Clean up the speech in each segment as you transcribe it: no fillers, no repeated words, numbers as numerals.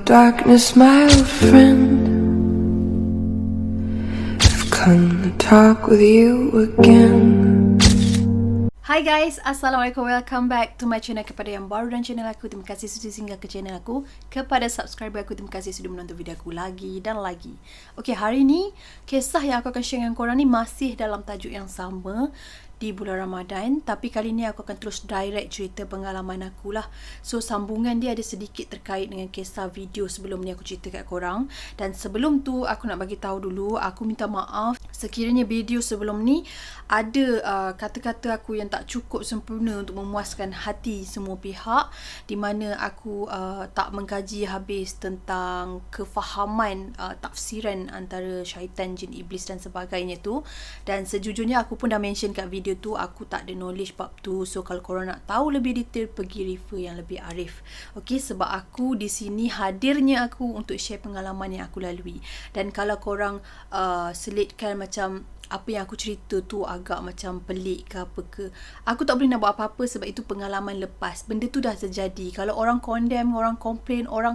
Darkness, my old friend, I've come to talk with you again. Hi guys, Assalamualaikum. Welcome back to my channel. Kepada yang baru dan channel aku, terima kasih sudah singgah ke channel aku. Kepada subscriber aku, terima kasih sudah menonton video aku lagi dan lagi. Okay, hari ni kisah yang aku akan share dengan korang ni masih dalam tajuk yang sama di bulan Ramadan, tapi kali ni aku akan terus direct cerita pengalaman aku lah. So sambungan dia ada sedikit terkait dengan kisah video sebelum ni aku cerita kat korang. Dan sebelum tu aku nak bagi tahu dulu, aku minta maaf sekiranya video sebelum ni ada kata-kata aku yang tak cukup sempurna untuk memuaskan hati semua pihak, di mana aku tak mengkaji habis tentang kefahaman tafsiran antara syaitan, jin, iblis dan sebagainya tu. Dan sejujurnya aku pun dah mention kat video tu, aku tak ada knowledge bab tu. So kalau korang nak tahu lebih detail, pergi refer yang lebih arif. Okay, sebab aku di sini hadirnya aku untuk share pengalaman yang aku lalui. Dan kalau korang selitkan macam apa yang aku cerita tu agak macam pelik ke apa ke, aku tak boleh nak buat apa-apa sebab itu pengalaman lepas. Benda tu dah terjadi. Kalau orang condemn, orang complain, orang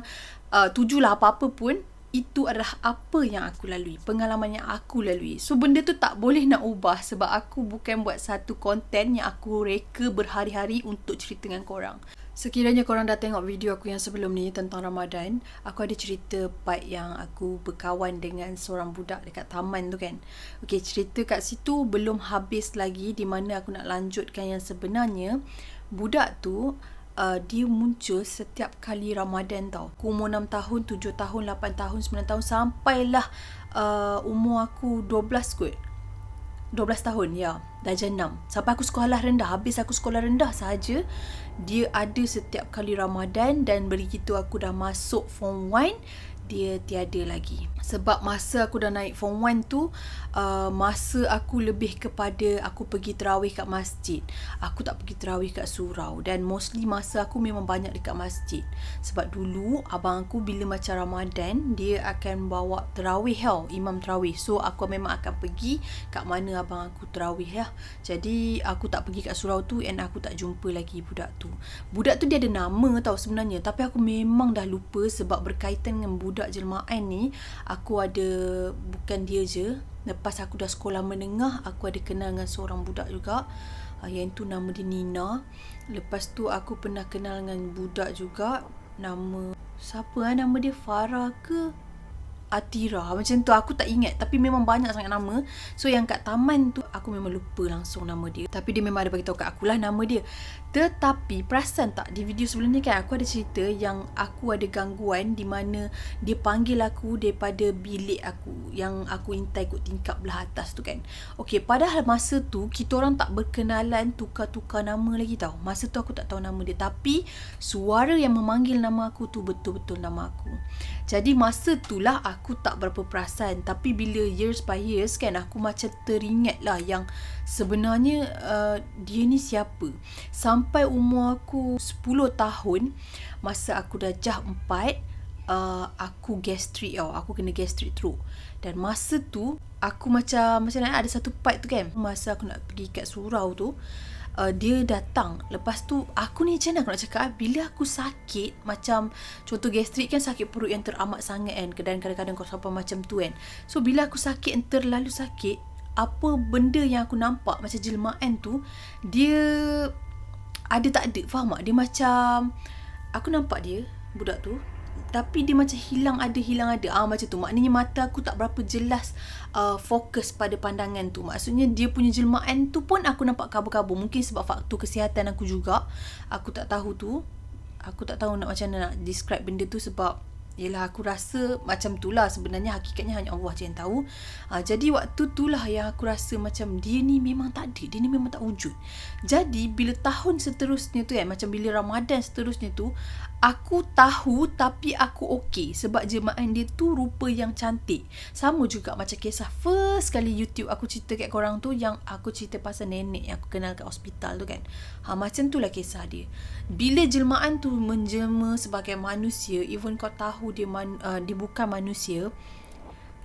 tujulah apa-apa pun, itu adalah apa yang aku lalui, pengalaman yang aku lalui. So benda tu tak boleh nak ubah sebab aku bukan buat satu konten yang aku reka berhari-hari untuk cerita dengan korang. Sekiranya korang dah tengok video aku yang sebelum ni tentang Ramadan, aku ada cerita part yang aku berkawan dengan seorang budak dekat taman tu kan. Okay, cerita kat situ belum habis lagi, di mana aku nak lanjutkan yang sebenarnya. Budak tu dia muncul setiap kali Ramadan tau. Aku umur 6 tahun, 7 tahun, 8 tahun, 9 tahun, sampailah umur aku 12 kot. 12 tahun, ya. Darjah 6. Sampai aku sekolah rendah. Habis aku sekolah rendah sahaja, dia ada setiap kali Ramadan. Dan begitu aku dah masuk form 1, dia tiada lagi. Sebab masa aku dah naik form 1 tu, masa aku lebih kepada aku pergi terawih kat masjid. Aku tak pergi terawih kat surau. Dan mostly masa aku memang banyak dekat masjid. Sebab dulu abang aku bila macam Ramadan, dia akan bawa terawih tau, imam terawih. So aku memang akan pergi kat mana abang aku terawih lah. Jadi aku tak pergi kat surau tu, and aku tak jumpa lagi budak tu. Budak tu dia ada nama tau sebenarnya, tapi aku memang dah lupa sebab berkaitan dengan budak jelmaan ni. Aku ada, bukan dia je, lepas aku dah sekolah menengah, aku ada kenal dengan seorang budak juga, yang tu nama dia Nina. Lepas tu aku pernah kenal dengan budak juga, nama siapa nama dia, Farah ke Atira, macam tu, aku tak ingat. Tapi memang banyak sangat nama. So yang kat taman tu aku memang lupa langsung nama dia, tapi dia memang ada bagi tahu kat akulah nama dia. Tetapi perasan tak, di video sebelum ni kan aku ada cerita yang aku ada gangguan, di mana dia panggil aku daripada bilik aku yang aku intai kot tingkap belah atas tu kan. Okay, padahal masa tu kita orang tak berkenalan, tukar-tukar nama lagi tau. Masa tu aku tak tahu nama dia, tapi suara yang memanggil nama aku tu betul-betul nama aku. Jadi masa tu lah aku tak berapa perasan. Tapi bila years by years kan, aku macam teringat lah yang sebenarnya dia ni siapa. Sampai umur aku 10 tahun, masa aku dah jah 4, aku gastrik tau. Aku kena gastrik teruk. Dan masa tu aku macam nak ada satu part tu kan, masa aku nak pergi kat surau tu, dia datang. Lepas tu aku ni macam mana aku nak cakap, bila aku sakit, macam contoh gastrik kan, sakit perut yang teramat sangat kan, dan kadang-kadang kau sampai macam tu kan. So bila aku sakit yang terlalu sakit, apa benda yang aku nampak macam jelmaan tu, dia ada tak ada, faham tak? Dia macam, aku nampak dia, budak tu, tapi dia macam hilang ada. Macam tu. Maknanya mata aku tak berapa jelas fokus pada pandangan tu. Maksudnya dia punya jelmaan tu pun aku nampak kabur-kabur. Mungkin sebab faktor kesihatan aku juga. Aku tak tahu tu. Aku tak tahu nak macam mana nak describe benda tu, sebab yelah, aku rasa macam tu lah. Sebenarnya hakikatnya hanya Allah je yang tahu. Jadi waktu tu lah yang aku rasa macam dia ni memang tak ada, dia ni memang tak wujud. Jadi bila tahun seterusnya tu kan, macam bila Ramadan seterusnya tu, aku tahu tapi aku okey sebab jelmaan dia tu rupa yang cantik. Sama juga macam kisah first kali YouTube aku cerita kat korang tu, yang aku cerita pasal nenek yang aku kenal kat hospital tu kan. Macam tu lah kisah dia. Bila jelmaan tu menjelma sebagai manusia, even kau tahu dia bukan manusia,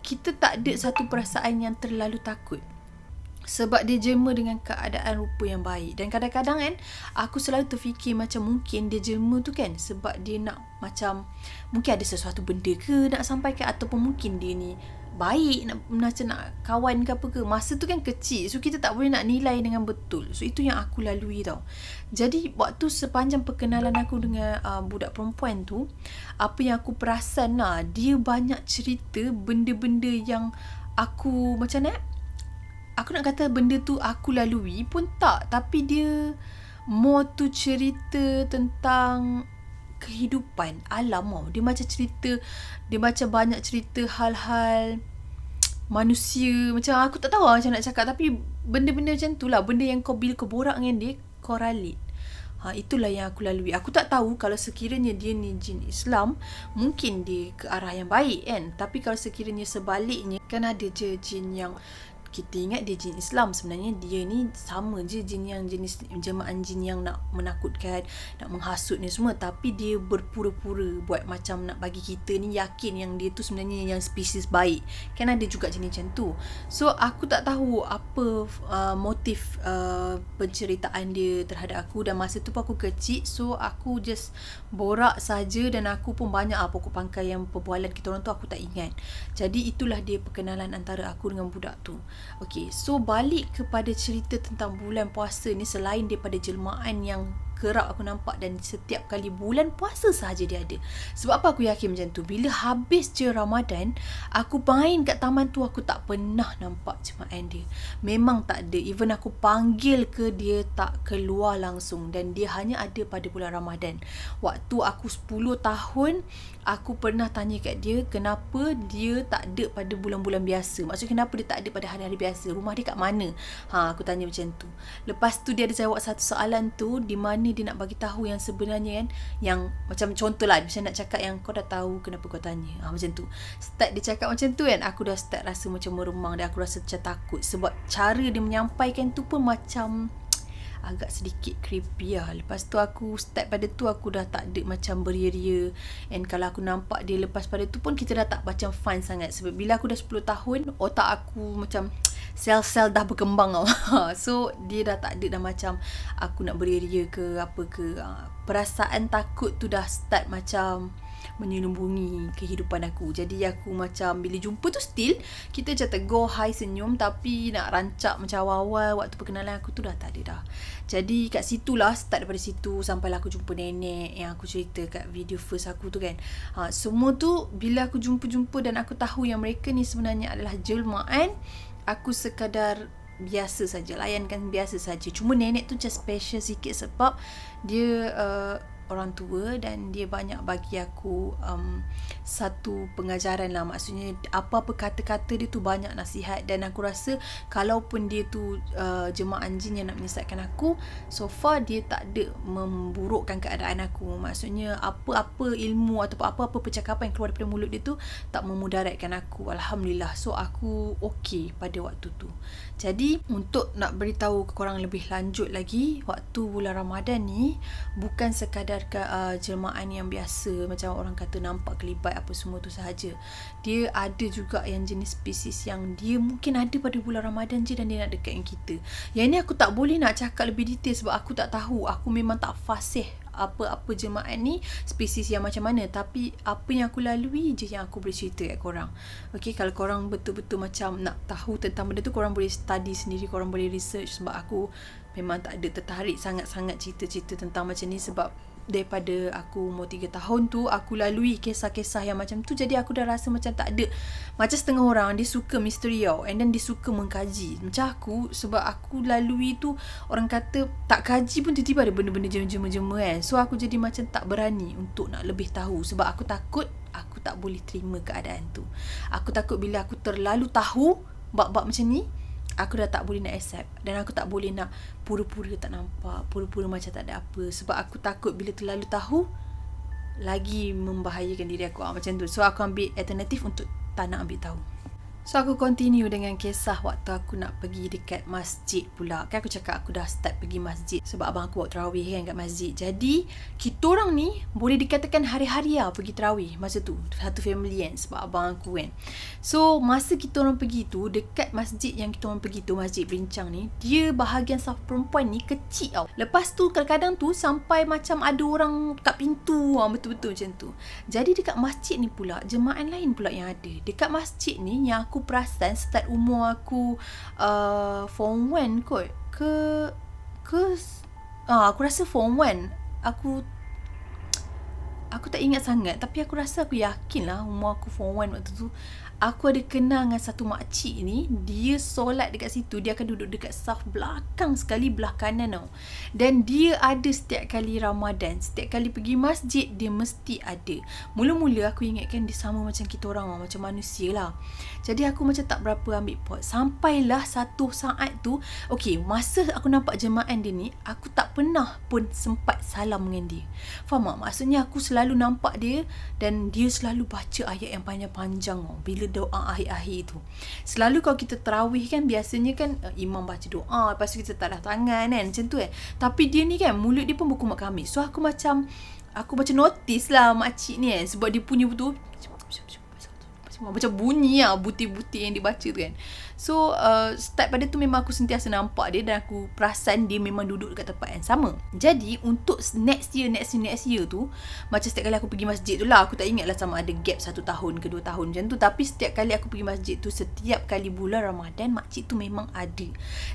kita tak ada satu perasaan yang terlalu takut. Sebab dia jema dengan keadaan rupa yang baik. Dan kadang-kadang kan, aku selalu terfikir macam mungkin dia jema tu kan sebab dia nak macam, mungkin ada sesuatu benda ke nak sampaikan, ataupun mungkin dia ni baik, macam nak kawan ke apa ke. Masa tu kan kecil, so kita tak boleh nak nilai dengan betul. So itu yang aku lalui tau. Jadi waktu sepanjang perkenalan aku dengan budak perempuan tu, apa yang aku perasan lah, dia banyak cerita benda-benda yang aku macam nak, aku nak kata benda tu aku lalui pun tak, tapi dia more tu cerita tentang kehidupan alam tau. Dia macam cerita, dia macam banyak cerita hal-hal manusia, macam aku tak tahu lah macam nak cakap, tapi benda-benda macam tu lah, benda yang bila kau borak dengan dia, kau relate. Itulah yang aku lalui. Aku tak tahu kalau sekiranya dia ni jin Islam, mungkin dia ke arah yang baik kan. Tapi kalau sekiranya sebaliknya, kan ada je jin yang kita ingat dia jin Islam, sebenarnya dia ni sama je jin yang jenis jemaah jin yang nak menakutkan, nak menghasut ni semua, tapi dia berpura-pura buat macam nak bagi kita ni yakin yang dia tu sebenarnya yang spesies baik. Kan ada juga jenis macam tu. So aku tak tahu apa motif penceritaan dia terhadap aku, dan masa tu pun aku kecil, so aku just borak saja, dan aku pun banyak pokok pangkal yang perbualan kita orang tu aku tak ingat. Jadi itulah dia perkenalan antara aku dengan budak tu. Okay, so balik kepada cerita tentang bulan puasa ni, selain daripada jelmaan yang kerap aku nampak dan setiap kali bulan puasa sahaja dia ada. Sebab apa aku yakin macam tu? Bila habis je Ramadan, aku main kat taman tu, aku tak pernah nampak jemaah dia. Memang tak ada. Even aku panggil ke, dia tak keluar langsung, dan dia hanya ada pada bulan Ramadan. Waktu aku 10 tahun, aku pernah tanya kat dia kenapa dia tak ada pada bulan-bulan biasa. Maksudnya kenapa dia tak ada pada hari-hari biasa? Rumah dia kat mana? Aku tanya macam tu. Lepas tu dia ada jawab satu soalan tu, di mana dia nak bagi tahu yang sebenarnya kan, yang macam contoh lah, macam nak cakap yang kau dah tahu kenapa kau tanya. Macam tu. Start dia cakap macam tu kan, aku dah start rasa macam meremang, dan aku rasa macam takut. Sebab cara dia menyampaikan tu pun macam agak sedikit creepy lah. Lepas tu aku start pada tu, aku dah tak ada macam beria-ria. And kalau aku nampak dia lepas pada tu pun, kita dah tak macam fun sangat. Sebab bila aku dah 10 tahun, otak aku macam sel-sel dah berkembang tau. So dia dah tak ada dah macam aku nak beria-ria ke apa ke. Perasaan takut tu dah start macam menyelubungi kehidupan aku. Jadi aku macam bila jumpa tu still kita macam tegur, hai, senyum, tapi nak rancak macam awal-awal waktu perkenalan aku tu dah tak ada dah. Jadi kat situlah, start daripada situ sampailah aku jumpa nenek yang aku cerita kat video first aku tu kan. Semua tu bila aku jumpa dan aku tahu yang mereka ni sebenarnya adalah jelmaan, aku sekadar biasa saja, layankan biasa saja. Cuma nenek tu just special sikit sebab dia orang tua, dan dia banyak bagi aku satu pengajaran lah. Maksudnya apa-apa kata-kata dia tu banyak nasihat, dan aku rasa kalaupun dia tu jemaah jin yang nak menyesatkan aku, so far dia tak ada memburukkan keadaan aku. Maksudnya apa-apa ilmu atau apa-apa percakapan yang keluar daripada mulut dia tu tak memudaratkan aku. Alhamdulillah. So aku okay pada waktu tu. Jadi untuk nak beritahu ke korang lebih lanjut lagi, waktu bulan Ramadan ni bukan sekadar jelmaan yang biasa macam orang kata nampak kelibat apa semua tu sahaja. Dia ada juga yang jenis spesies yang dia mungkin ada pada bulan Ramadan je, dan dia nak dekat dengan kita. Yang ni aku tak boleh nak cakap lebih detail sebab aku tak tahu. Aku memang tak fasih apa-apa jemaah ni spesies yang macam mana, tapi apa yang aku lalui je yang aku boleh cerita kat korang. Okay, kalau korang betul-betul macam nak tahu tentang benda tu, korang boleh study sendiri, korang boleh research. Sebab aku memang tak ada tertarik sangat-sangat cerita-cerita tentang macam ni, sebab daripada aku umur 3 tahun tu aku lalui kisah-kisah yang macam tu. Jadi aku dah rasa macam tak ada. Macam setengah orang dia suka misteri tau, and then dia suka mengkaji. Macam aku, sebab aku lalui tu orang kata tak kaji pun tiba-tiba ada benda-benda jema-jema kan. So aku jadi macam tak berani untuk nak lebih tahu, sebab aku takut aku tak boleh terima keadaan tu. Aku takut bila aku terlalu tahu bab-bab macam ni, aku dah tak boleh nak accept, dan aku tak boleh nak pura-pura tak nampak, pura-pura macam tak ada apa. Sebab aku takut bila terlalu tahu lagi membahayakan diri aku macam tu. So aku ambil alternatif untuk tak nak ambil tahu. So aku continue dengan kisah waktu aku nak pergi dekat masjid pula. Kan aku cakap aku dah start pergi masjid sebab abang aku buat tarawih kan kat masjid. Jadi kita orang ni boleh dikatakan hari-hari lah pergi tarawih masa tu. Satu family kan sebab abang aku kan. So masa kita orang pergi tu, dekat masjid yang kita orang pergi tu, Masjid Berincang ni, dia bahagian saf perempuan ni kecil tau. Lepas tu kadang-kadang tu sampai macam ada orang kat pintu betul-betul macam tu. Jadi dekat masjid ni pula jemaah lain pula yang ada. Dekat masjid ni yang aku perasan start umur aku form 1 kot aku rasa form 1. Aku tak ingat sangat, tapi aku rasa aku yakin lah umur aku form 1 waktu tu. Aku ada kenal dengan satu makcik ni. Dia solat dekat situ. Dia akan duduk dekat saf belakang sekali, belah kanan tau. Dan dia ada setiap kali Ramadan, setiap kali pergi masjid, dia mesti ada. Mula-mula aku ingatkan dia sama macam kita orang, macam manusia lah. Jadi aku macam tak berapa ambil pot. Sampailah satu saat tu, okay, masa aku nampak jemaah dia ni, aku tak pernah pun sempat salam dengan dia. Faham tak? Maksudnya aku selalu nampak dia dan dia selalu baca ayat yang panjang-panjang tau. Bila doa akhir-akhir tu, selalu kalau kita tarawih kan, biasanya kan imam baca doa, lepas tu kita tadah tangan kan, macam tu kan. Tapi dia ni kan, mulut dia pun berkumat kami. So aku macam notice lah makcik ni kan, sebab dia punya betul macam bunyi lah, butir-butir yang dibaca tu kan. So start pada tu memang aku sentiasa nampak dia dan aku perasan dia memang duduk dekat tempat yang sama. Jadi untuk next year tu, macam setiap kali aku pergi masjid tu lah, aku tak ingat lah sama ada gap 1 tahun ke 2 tahun macam tu, tapi setiap kali aku pergi masjid tu, setiap kali bulan Ramadan, makcik tu memang ada.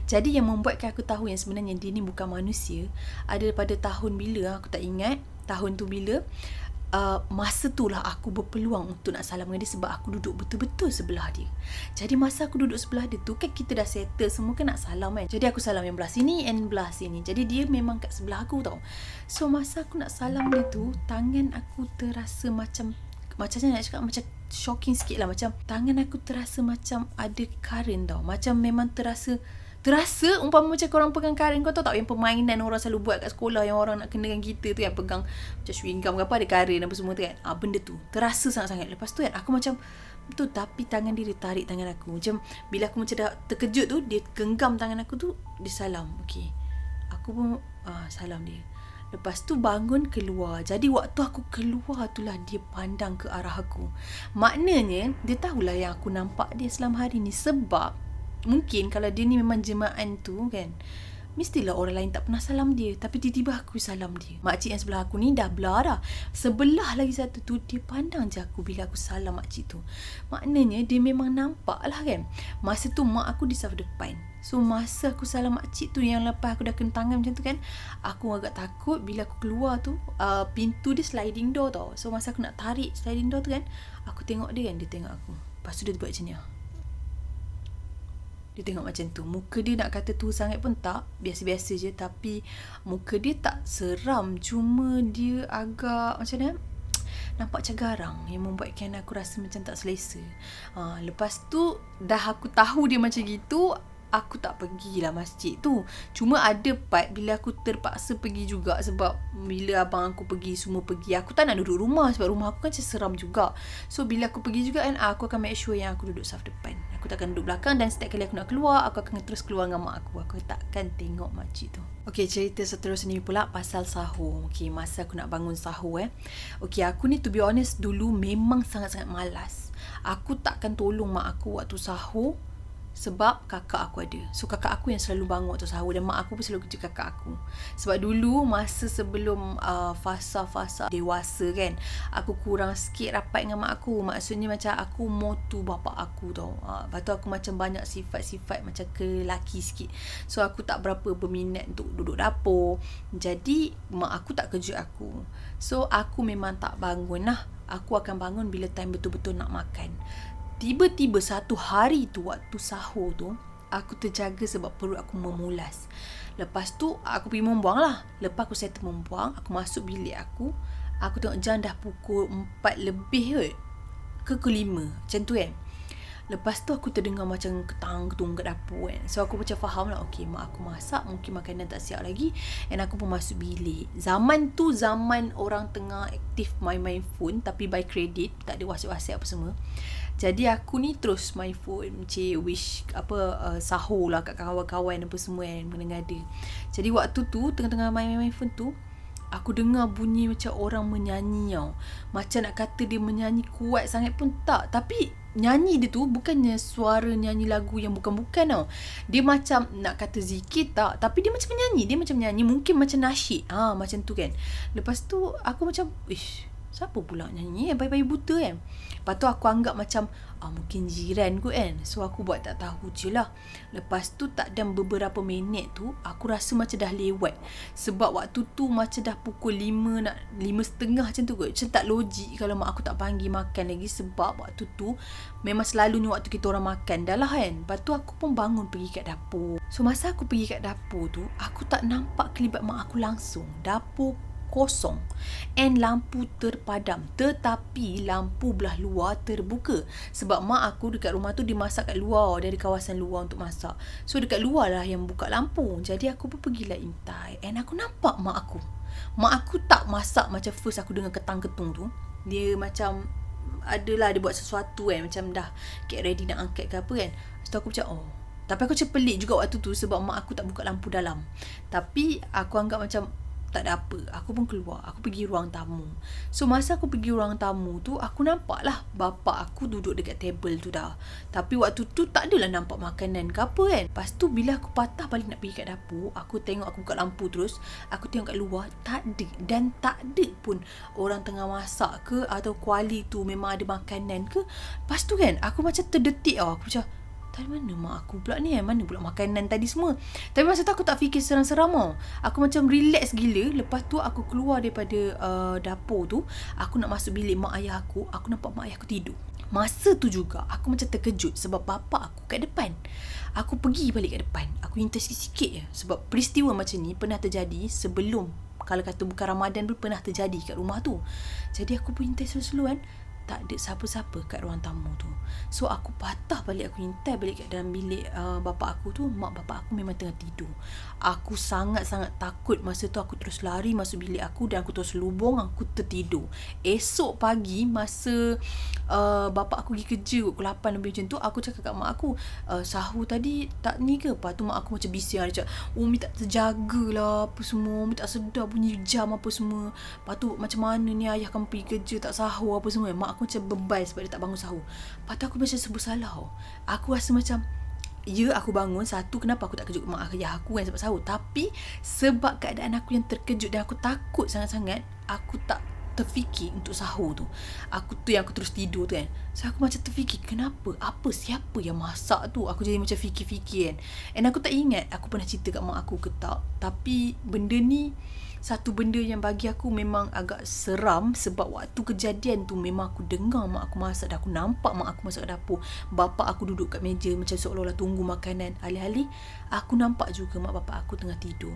Jadi yang membuatkan aku tahu yang sebenarnya dia ni bukan manusia, ada pada tahun bila, aku tak ingat tahun tu bila. Masa tu lah aku berpeluang untuk nak salam dengan dia sebab aku duduk betul-betul sebelah dia. Jadi masa aku duduk sebelah dia tu kan, kita dah settle semua kan nak salam kan. Jadi aku salam yang belah sini and belah sini. Jadi dia memang kat sebelah aku tau. So masa aku nak salam dia tu, tangan aku terasa macam nak cakap macam shocking sikit lah. Macam tangan aku terasa macam ada current tau. Macam memang terasa umpama macam korang pegang current. Kau tahu tak yang permainan orang selalu buat kat sekolah, yang orang nak kenakan kita tu kan, pegang macam chewing gum ke apa, ada current apa semua tu kan. Benda tu terasa sangat-sangat. Lepas tu kan aku macam betul, tapi tangan dia tarik tangan aku. Macam bila aku macam dah terkejut tu, dia genggam tangan aku tu, dia salam. Okay, aku pun salam dia. Lepas tu bangun keluar. Jadi waktu aku keluar tu lah dia pandang ke arah aku. Maknanya dia tahulah yang aku nampak dia selama hari ni. Sebab mungkin kalau dia ni memang jemaah tu kan, mestilah orang lain tak pernah salam dia, tapi tiba-tiba aku salam dia. Makcik yang sebelah aku ni dah belah dah. Sebelah lagi satu tu, dia pandang je aku bila aku salam makcik tu. Maknanya dia memang nampak lah kan. Masa tu mak aku di saf depan. So masa aku salam makcik tu, yang lepas aku dah kena tangan macam tu kan, aku agak takut bila aku keluar tu, pintu dia sliding door tau. So masa aku nak tarik sliding door tu kan, aku tengok dia kan, dia tengok aku. Lepas tu dia buat macam ni lah. Dia tengok macam tu. Muka dia nak kata tu sangat pun tak, biasa-biasa je. Tapi muka dia tak seram, cuma dia agak macam mana, nampak macam garang, yang membuatkan aku rasa macam tak selesa. Lepas tu dah aku tahu dia macam gitu, aku tak pergilah masjid tu. Cuma ada part bila aku terpaksa pergi juga, sebab bila abang aku pergi, semua pergi, aku tak nak duduk rumah sebab rumah aku kan macam seram juga. So bila aku pergi juga kan, aku akan make sure yang aku duduk saf depan. Aku takkan duduk belakang, dan setiap kali aku nak keluar, aku akan terus keluar dengan mak aku. Aku takkan tengok makcik tu. Okay, cerita seterusnya ni pula pasal sahur. Okay, masa aku nak bangun sahur Okay, aku ni to be honest dulu memang sangat-sangat malas. Aku takkan tolong mak aku waktu sahur, sebab kakak aku ada. So kakak aku yang selalu bangun waktu sahur, dan mak aku pun selalu kerja kakak aku. Sebab dulu masa sebelum fasa-fasa dewasa kan, aku kurang sikit rapat dengan mak aku. Maksudnya macam aku motu bapak aku tau. Lepas tu aku macam banyak sifat-sifat macam kelaki sikit. So aku tak berapa berminat untuk duduk dapur. Jadi mak aku tak kejut aku. So aku memang tak bangun lah. Aku akan bangun bila time betul-betul nak makan. Tiba-tiba satu hari tu, waktu sahur tu, aku terjaga sebab perut aku memulas. Lepas tu aku pergi membuang lah. Lepas aku settle membuang, aku masuk bilik aku. Aku tengok jam dah pukul 4 lebih kot, ke 5 macam tu kan. Lepas tu aku terdengar macam ketang-ketung kat dapur kan. So aku macam faham lah, okay, mak aku masak, mungkin makanan tak siap lagi. And aku pun masuk bilik. Zaman tu zaman orang tengah aktif main-main phone, tapi by credit, tak ada WhatsApp apa semua. Jadi aku ni terus main phone, wish sahur lah kat kawan-kawan apa semua kan, mengada. Jadi waktu tu tengah-tengah main phone tu, aku dengar bunyi macam orang menyanyi tau. Macam nak kata dia menyanyi kuat sangat pun tak. Tapi nyanyi dia tu bukannya suara nyanyi lagu yang bukan-bukan tau. Dia macam nak kata zikir tak. Tapi dia macam menyanyi. Dia macam menyanyi. Mungkin macam nasyid. Macam tu kan. Lepas tu aku macam, siapa pula nyanyi bayi-bayi buta kan. Lepas tu aku anggap macam mungkin jiran kot kan. So aku buat tak tahu je lah. Lepas tu tak dan beberapa minit tu aku rasa macam dah lewat. Sebab waktu tu macam dah pukul 5 nak 5.30 macam tu kot. Macam tak logik kalau mak aku tak panggil makan lagi. Sebab waktu tu memang selalunya waktu kita orang makan dah lah kan. Lepas tu aku pun bangun pergi kat dapur. So masa aku pergi kat dapur tu, aku tak nampak kelibat mak aku langsung. Dapur kosong and lampu terpadam, tetapi lampu belah luar terbuka. Sebab mak aku dekat rumah tu dimasak kat luar, dari kawasan luar untuk masak. So dekat luar lah yang buka lampu. Jadi aku pun pergilah intai, and aku nampak mak aku tak masak macam first aku dengar ketang-ketung tu. Dia macam adalah dia buat sesuatu kan, macam dah get ready nak angkat ke apa kan. So aku macam tapi aku macam pelik juga waktu tu sebab mak aku tak buka lampu dalam. Tapi aku anggap macam tak ada apa. Aku pun keluar. Aku pergi ruang tamu. So masa aku pergi ruang tamu tu, aku nampak lah bapa aku duduk dekat table tu dah. Tapi waktu tu tak adalah nampak makanan ke apa kan. Lepas tu bila aku patah balik nak pergi kat dapur, aku tengok, aku buka lampu terus, aku tengok kat luar, tak ada. Dan tak ada pun orang tengah masak ke, atau kuali tu memang ada makanan ke. Lepas tu kan aku macam terdetik tau. Aku macam, dari mana mak aku pula ni? Mana pula makanan tadi semua? Tapi masa tu aku tak fikir seram-seram tau. Aku macam relax gila. Lepas tu aku keluar daripada dapur tu. Aku nak masuk bilik mak ayah aku. Aku nampak mak ayah aku tidur. Masa tu juga aku macam terkejut sebab bapa aku kat depan. Aku pergi balik kat depan. Aku intai sikit-sikit je. Sebab peristiwa macam ni pernah terjadi sebelum, kalau kata bukan Ramadan pun pernah terjadi kat rumah tu. Jadi aku pun intai slow-slow kan. Tak ada siapa-siapa kat ruang tamu tu. So aku patah balik, aku intai balik kat dalam bilik bapa aku tu. Mak bapa aku memang tengah tidur. Aku sangat-sangat takut. Masa tu aku terus lari masuk bilik aku dan aku terus lubung, aku tertidur. Esok pagi masa bapa aku pergi kerja pukul 8 lebih macam tu, aku cakap kat mak aku, sahur tadi tak ni ke? Lepas tu mak aku macam bising. Dia cakap, Umi tak terjaga lah apa semua, Umi tak sedar bunyi jam apa semua. Lepas tu macam mana ni ayah kamu pergi kerja tak sahur apa semua. Mak aku macam bebal sebab dia tak bangun sahur. Lepas tu aku macam sebut salah. Aku rasa macam, ya aku bangun, satu kenapa aku tak kejut mak ayah aku kan sebab sahur. Tapi sebab keadaan aku yang terkejut dan aku takut sangat-sangat, aku tak terfikir untuk sahur tu. Aku terus tidur tu kan. So aku macam terfikir, kenapa? Apa? Siapa yang masak tu? Aku jadi macam fikir-fikir kan. And aku tak ingat aku pernah cerita kat mak aku ke tak. Tapi benda ni satu benda yang bagi aku memang agak seram. Sebab waktu kejadian tu memang aku dengar mak aku masak, dan aku nampak mak aku masuk ke dapur. Bapa aku duduk kat meja macam seolah-olah tunggu makanan. Alih-alih aku nampak juga mak bapa aku tengah tidur.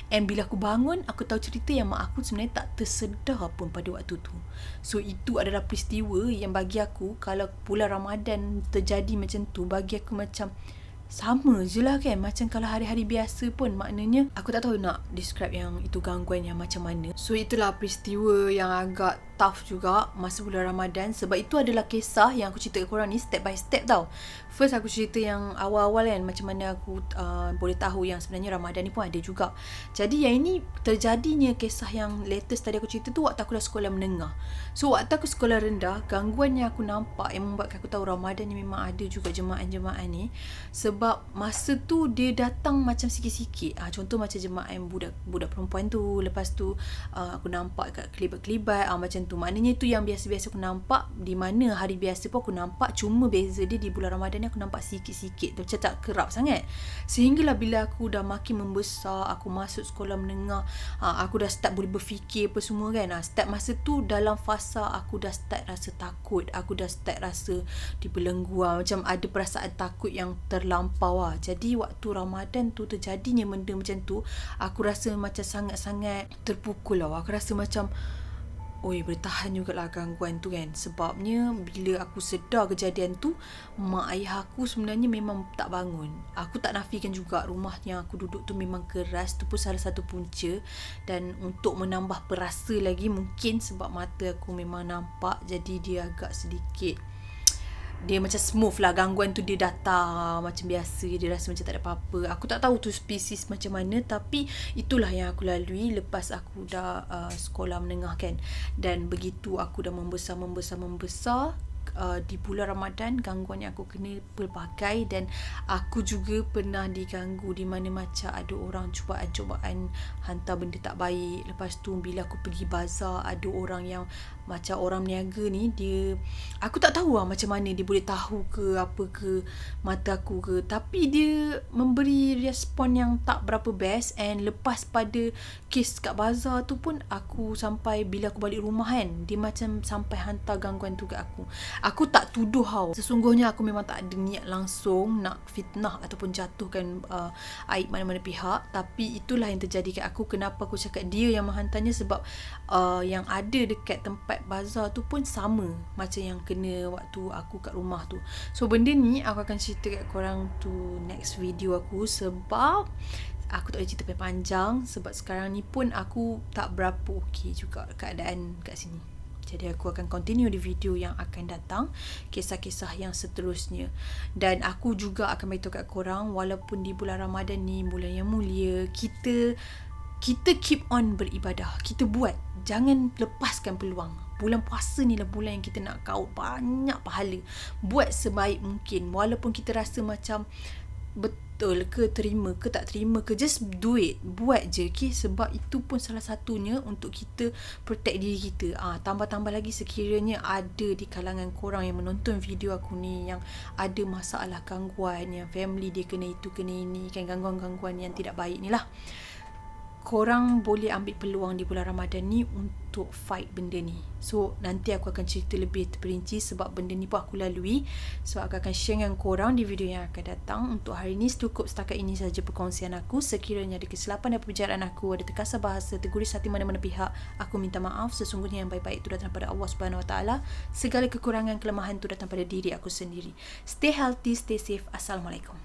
And bila aku bangun, aku tahu cerita yang mak aku sebenarnya tak tersedar pun pada waktu tu. So itu adalah peristiwa yang bagi aku, kalau bulan Ramadan terjadi macam tu, bagi aku macam sama je lah kan. Macam kalau hari-hari biasa pun, maknanya aku tak tahu nak describe yang itu gangguan yang macam mana. So itulah peristiwa yang agak tough juga masa bulan Ramadan. Sebab itu adalah kisah yang aku cerita ke korang ni step by step tau. First aku cerita yang awal-awal kan, macam mana aku boleh tahu yang sebenarnya Ramadan ni pun ada juga. Jadi yang ini terjadinya kisah yang latest tadi aku cerita tu waktu aku dah sekolah menengah. So waktu aku sekolah rendah, gangguan yang aku nampak yang membuatkan aku tahu Ramadan ni memang ada juga jemaah-jemaah ni. Sebab masa tu dia datang macam sikit-sikit. Contoh macam jemaah yang budak perempuan tu. Lepas tu aku nampak kat kelibat-kelibat macam tu. Maknanya itu yang biasa-biasa aku nampak. Di mana hari biasa pun aku nampak. Cuma beza dia di bulan Ramadan ni aku nampak sikit-sikit. Macam tak kerap sangat. Sehinggalah bila aku dah makin membesar, aku masuk sekolah menengah, aku dah start boleh berfikir apa semua kan. Start masa tu dalam fasa aku dah start rasa takut. Aku dah start rasa dibelenggu. Macam ada perasaan takut yang terlampau lah. Jadi waktu Ramadan tu terjadinya benda macam tu, aku rasa macam sangat-sangat terpukul lah. Aku rasa macam oi, bertahan jugalah gangguan tu kan. Sebabnya bila aku sedar kejadian tu, mak ayah aku sebenarnya memang tak bangun. Aku tak nafikan juga rumah yang aku duduk tu memang keras. Tu pun salah satu punca. Dan untuk menambah perasa lagi, mungkin sebab mata aku memang nampak, jadi dia agak sedikit, dia macam smooth lah. Gangguan tu dia datang macam biasa, dia rasa macam tak ada apa-apa. Aku tak tahu tu spesies macam mana, tapi itulah yang aku lalui lepas aku dah sekolah menengah kan. Dan begitu aku dah membesar di bulan Ramadan, gangguan yang aku kena pelbagai. Dan aku juga pernah diganggu di mana macam ada orang cubaan hantar benda tak baik. Lepas tu bila aku pergi bazar, ada orang yang macam orang niaga ni, dia, aku tak tahu lah macam mana dia boleh tahu ke apa ke mata aku ke, tapi dia memberi respon yang tak berapa best. And lepas pada kes kat bazar tu pun, aku sampai bila aku balik rumah kan, dia macam sampai hantar gangguan tu kat aku. Aku tak tuduh tau, sesungguhnya aku memang tak ada niat langsung nak fitnah ataupun jatuhkan aib mana-mana pihak. Tapi itulah yang terjadi kat aku. Kenapa aku cakap dia yang menghantarnya, sebab yang ada dekat tempat bazar tu pun sama macam yang kena waktu aku kat rumah tu. So benda ni aku akan cerita kat korang tu next video aku, sebab aku tak boleh cerita panjang. Sebab sekarang ni pun aku tak berapa okey juga keadaan kat sini. Jadi aku akan continue di video yang akan datang, kisah-kisah yang seterusnya. Dan aku juga akan beritahu kat korang, walaupun di bulan Ramadan ni bulan yang mulia, kita keep on beribadah. Kita buat, jangan lepaskan peluang. Bulan puasa ni lah bulan yang kita nak kaut banyak pahala. Buat sebaik mungkin, walaupun kita rasa macam betul ke, terima ke tak terima ke, just do it. Buat je, okay? Sebab itu pun salah satunya untuk kita protect diri kita. Tambah-tambah lagi, sekiranya ada di kalangan korang yang menonton video aku ni yang ada masalah gangguan, yang family dia kena itu kena ini kan, gangguan-gangguan yang tidak baik ni lah, korang boleh ambil peluang di bulan Ramadan ni untuk fight benda ni. So nanti aku akan cerita lebih terperinci, sebab benda ni pun aku lalui. So aku akan share dengan korang di video yang akan datang. Untuk hari ni cukup setakat ini saja perkongsian aku. Sekiranya ada kesilapan dalam perbicaraan aku, ada terkasar bahasa, terguris hati mana-mana pihak, aku minta maaf. Sesungguhnya yang baik-baik itu datang daripada Allah Subhanahu Wa Taala. Segala kekurangan, kelemahan itu datang pada diri aku sendiri. Stay healthy, stay safe. Assalamualaikum.